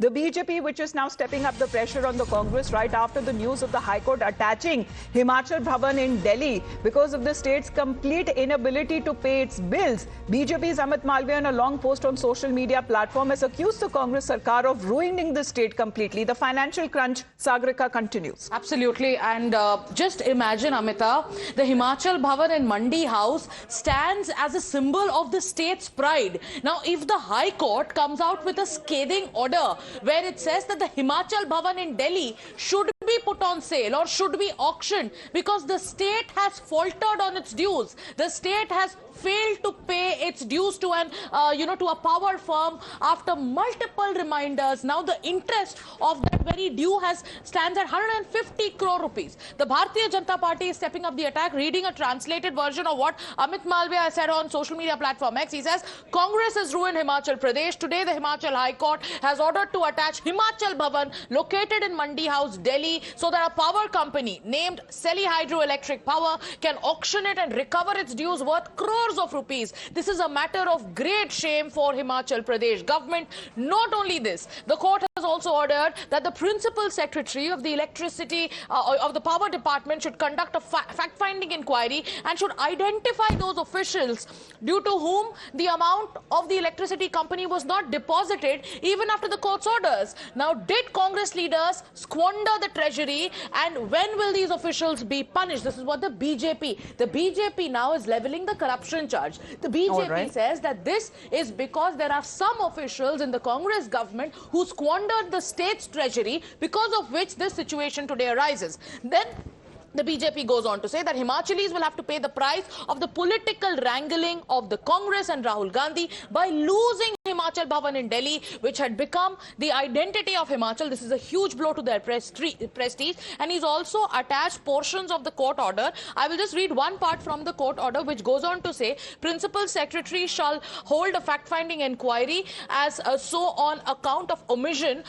The BJP, which is now stepping up the pressure on the Congress right after the news of the High Court attaching Himachal Bhavan in Delhi because of the state's complete inability to pay its bills. BJP's Amit Malviya, in a long post on social media platform, has accused the Congress Sarkar of ruining the state completely. The financial crunch, Sagarika, continues. Absolutely. And just imagine, Amita, the Himachal Bhavan in Mandi House stands as a symbol of the state's pride. Now, if the High Court comes out with a scathing order where it says that the Himachal Bhavan in Delhi should be put on sale or should be auctioned because the state has faltered on its dues, the state has failed to pay its dues to an to a power firm after multiple reminders. Now the interest of that very due stands at 150 crore rupees. The Bharatiya Janata Party is stepping up the attack. Reading a translated version of what Amit Malviya said on social media platform X, he says Congress has ruined Himachal Pradesh. Today the Himachal High Court has ordered to attach Himachal Bhavan located in Mandi House, Delhi, so that a power company named Selhi Hydroelectric Power can auction it and recover its dues worth crores of rupees. This is a matter of great shame for Himachal Pradesh government. Not only this, the court has also ordered that the principal secretary of the electricity of the power department should conduct a fact-finding inquiry and should identify those officials due to whom the amount of the electricity company was not deposited even after the court's orders. Now, did Congress leaders squander the treasury, and when will these officials be punished? This is what the BJP now is leveling the corruption charge. The BJP says that this is because there are some officials in the Congress government who squandered the state's treasury, because of which this situation today arises. Then the BJP goes on to say that Himachalis will have to pay the price of the political wrangling of the Congress and Rahul Gandhi by losing Himachal Bhavan in Delhi, which had become the identity of Himachal. This is a huge blow to their prestige. And he's also attached portions of the court order. I will just read one part from the court order, which goes on to say, Principal Secretary shall hold a fact-finding inquiry as so on account of omission,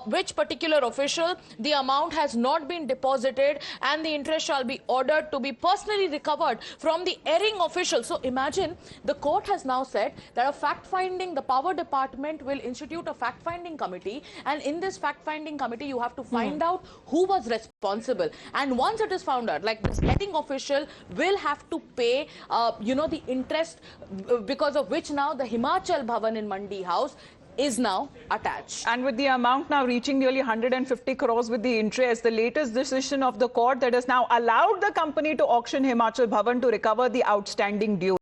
which particular official the amount has not been deposited, and the interest shall be ordered to be personally recovered from the erring official. So imagine, the court has now said that a fact-finding, the power department will institute a fact-finding committee, and in this fact-finding committee you have to find out who was responsible, and once it is found out, like this erring official will have to pay the interest, because of which now the Himachal Bhavan in Mandi House is now attached. And with the amount now reaching nearly 150 crores with the interest, the latest decision of the court that has now allowed the company to auction Himachal Bhavan to recover the outstanding due.